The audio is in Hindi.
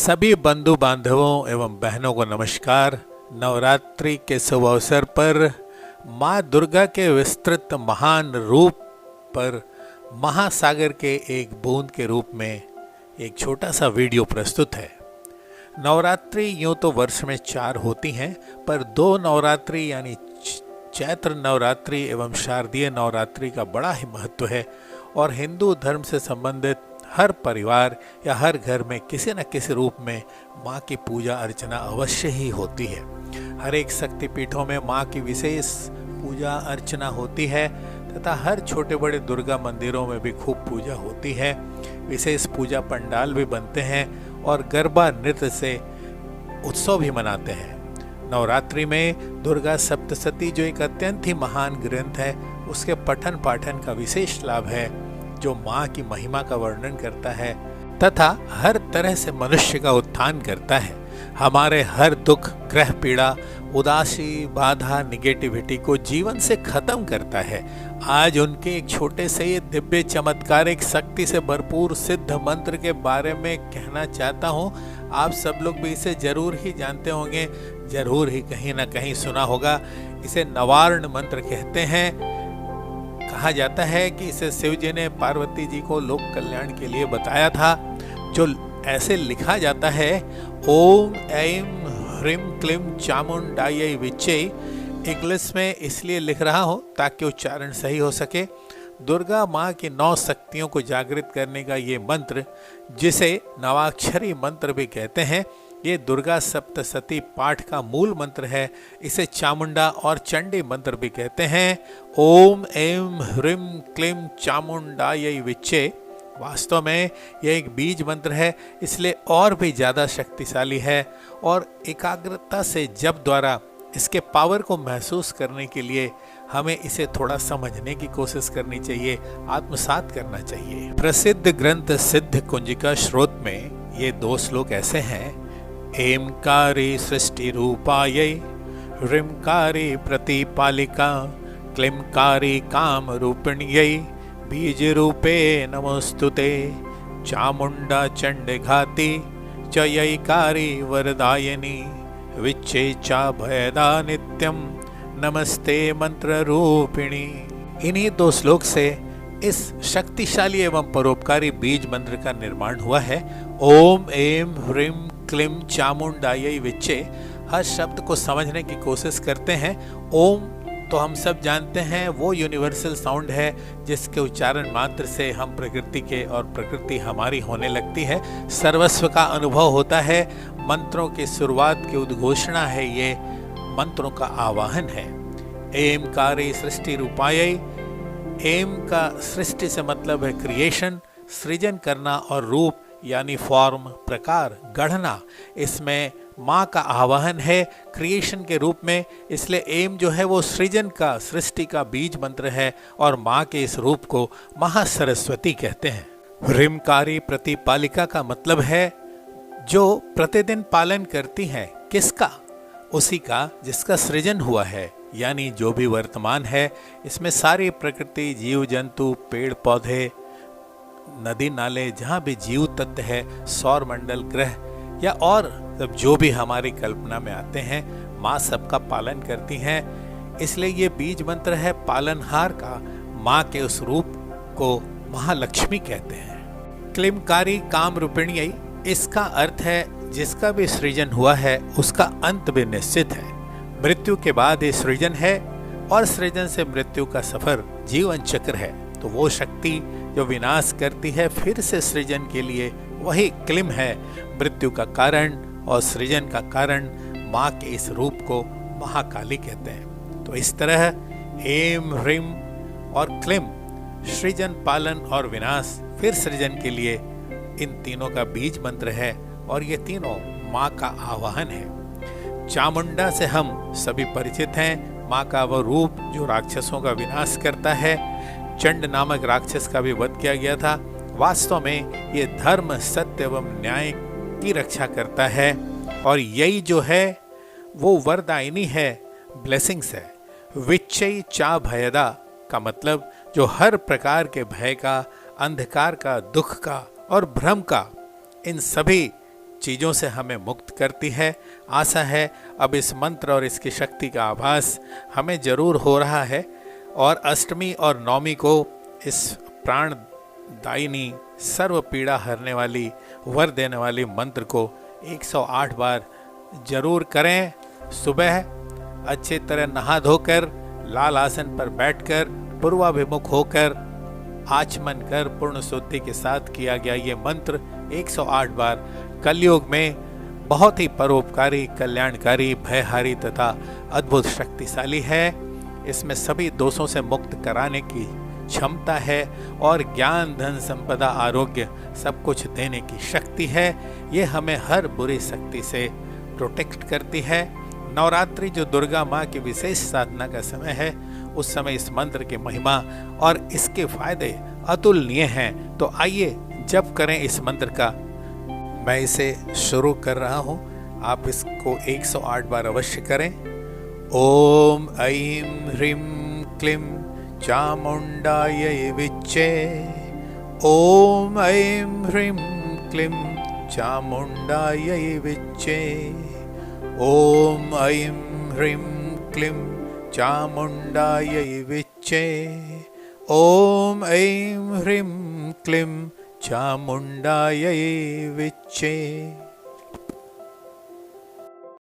सभी बंधु बांधवों एवं बहनों को नमस्कार। नवरात्रि के शुभ अवसर पर माँ दुर्गा के विस्तृत महान रूप पर महासागर के एक बूंद के रूप में एक छोटा सा वीडियो प्रस्तुत है। नवरात्रि यूँ तो वर्ष में 4 होती हैं, पर 2 नवरात्रि यानी चैत्र नवरात्रि एवं शारदीय नवरात्रि का बड़ा ही महत्व है और हिंदू धर्म से संबंधित हर परिवार या हर घर में किसी न किसी रूप में माँ की पूजा अर्चना अवश्य ही होती है। हर एक शक्तिपीठों में माँ की विशेष पूजा अर्चना होती है तथा हर छोटे बड़े दुर्गा मंदिरों में भी खूब पूजा होती है। विशेष पूजा पंडाल भी बनते हैं और गरबा नृत्य से उत्सव भी मनाते हैं। नवरात्रि में दुर्गा सप्तशती जो एक अत्यंत ही महान ग्रंथ है, उसके पठन पाठन का विशेष लाभ है जो माँ की महिमा का वर्णन करता है तथा हर तरह से मनुष्य का उत्थान करता है। हमारे हर दुख, ग्रह पीड़ा, उदासी, बाधा, निगेटिविटी को जीवन से खत्म करता है। आज उनके एक छोटे से ये दिव्य चमत्कारिक शक्ति से भरपूर सिद्ध मंत्र के बारे में कहना चाहता हूँ। आप सब लोग भी इसे जरूर ही जानते होंगे, जरूर ही कहीं ना कहीं सुना होगा। इसे नवार्ण मंत्र कहते हैं। कहा जाता है कि इसे शिव जी ने पार्वती जी को लोक कल्याण के लिए बताया था, जो ऐसे लिखा जाता है ओम ऐम ह्रीम क्लीम चामुंडायै विच्चे। इंग्लिश में इसलिए लिख रहा हूँ ताकि उच्चारण सही हो सके। दुर्गा माँ की 9 शक्तियों को जागृत करने का ये मंत्र, जिसे नवाक्षरी मंत्र भी कहते हैं, ये दुर्गा सप्तशती पाठ का मूल मंत्र है। इसे चामुंडा और चंडी मंत्र भी कहते हैं। ओम ऐम ह्रीम क्लीम चामुंडायै विच्चे वास्तव में यह एक बीज मंत्र है, इसलिए और भी ज़्यादा शक्तिशाली है और एकाग्रता से जप द्वारा इसके पावर को महसूस करने के लिए हमें इसे थोड़ा समझने की कोशिश करनी चाहिए, आत्मसात करना चाहिए। प्रसिद्ध ग्रंथ सिद्ध कुंजिका स्रोत में ये 2 श्लोक ऐसे हैं। एमकारी सृष्टि रूपायै ह्रीमकारी प्रतिपालिका क्लीमकारी काम रूपिण्यै बीज रूपे नमोस्तुते चामुंडा चंडघाती चयैकारी वरदायिनी विच्चे चा भयदा नित्यम नमस्ते मंत्र रूपिणी। इन्हीं 2 श्लोक से इस शक्तिशाली एवं परोपकारी बीज मंत्र का निर्माण हुआ है। ओम ऐम ह्रीम क्लीम चामुंडायै विच्चे। हर शब्द को समझने की कोशिश करते हैं। ओम तो हम सब जानते हैं वो यूनिवर्सल साउंड है जिसके उच्चारण मात्र से हम प्रकृति के और प्रकृति हमारी होने लगती है। सर्वस्व का अनुभव होता है। मंत्रों की शुरुआत की उद्घोषणा है, ये मंत्रों का आवाहन है। एमकारी सृष्टि रूपायै। एम का सृष्टि से मतलब है क्रिएशन, सृजन करना, और रूप यानी फॉर्म, प्रकार, गढ़ना। इसमें माँ का आवाहन है क्रिएशन के रूप में, इसलिए एम जो है वो सृजन का, सृष्टि का बीज मंत्र है और माँ के इस रूप को महासरस्वती कहते हैं। ह्रीमकारी प्रतिपालिका का मतलब है जो प्रतिदिन पालन करती है। किसका? उसी का जिसका सृजन हुआ है, यानी जो भी वर्तमान है इसमें सारी प्रकृति, जीव जंतु, पेड़ पौधे, नदी नाले, जहाँ भी जीव तत्व है, सौर मंडल, ग्रह या और सब जो भी हमारी कल्पना में आते हैं, माँ सबका पालन करती हैं। इसलिए ये बीज मंत्र है पालनहार का। माँ के उस रूप को महालक्ष्मी कहते हैं। क्लीमकारी काम रूपिण्यै, इसका अर्थ है जिसका भी सृजन हुआ है उसका अंत भी निश्चित है। मृत्यु के बाद ये सृजन है और सृजन से मृत्यु का सफर जीवन चक्र है। तो वो शक्ति जो विनाश करती है फिर से सृजन के लिए, वही क्लीम है। मृत्यु का कारण और सृजन का कारण माँ के इस रूप को महाकाली कहते हैं। तो इस तरह एम ह्रीम और क्लीम, सृजन, पालन और विनाश, फिर सृजन के लिए, इन तीनों का बीज मंत्र है और ये तीनों माँ का आवाहन है। चामुंडा से हम सभी परिचित हैं, माँ का वह रूप जो राक्षसों का विनाश करता है। चंड नामक राक्षस का भी वध किया गया था। वास्तव में ये धर्म, सत्य एवं न्याय की रक्षा करता है और यही जो है वो वरदायिनी है, ब्लेसिंग्स है। विच्चै चा भयदा का मतलब जो हर प्रकार के भय का, अंधकार का, दुख का और भ्रम का, इन सभी चीज़ों से हमें मुक्त करती है। आशा है अब इस मंत्र और इसकी शक्ति का आभास हमें जरूर हो रहा है और अष्टमी और नवमी को इस प्राणदायिनी सर्व पीड़ा हरने वाली वर देने वाली मंत्र को 108 बार जरूर करें। सुबह अच्छी तरह नहा धोकर लाल आसन पर बैठकर पूर्वाभिमुख होकर आचमन कर पूर्ण शुद्धि के साथ किया गया ये मंत्र 108 बार कलयुग में बहुत ही परोपकारी, कल्याणकारी, भयहारी तथा अद्भुत शक्तिशाली है। इसमें सभी दोषों से मुक्त कराने की क्षमता है और ज्ञान, धन, संपदा, आरोग्य सब कुछ देने की शक्ति है। ये हमें हर बुरी शक्ति से प्रोटेक्ट करती है। नवरात्रि जो दुर्गा माँ की विशेष साधना का समय है, उस समय इस मंत्र की महिमा और इसके फायदे अतुलनीय हैं। तो आइए जप करें इस मंत्र का। मैं इसे शुरू कर रहा हूँ, आप इसको 108 बार अवश्य करें। ओम ऐं ह्रीं क्लीं चामुंडायै विच्चे। ओम ऐं ह्रीं क्लीं चामुंडायै विच्चे। ओम ऐं ह्रीं क्लीं चामुंडायै विच्चे। ओम ऐं ह्रीं क्लीं चामुंडायै विच्चे।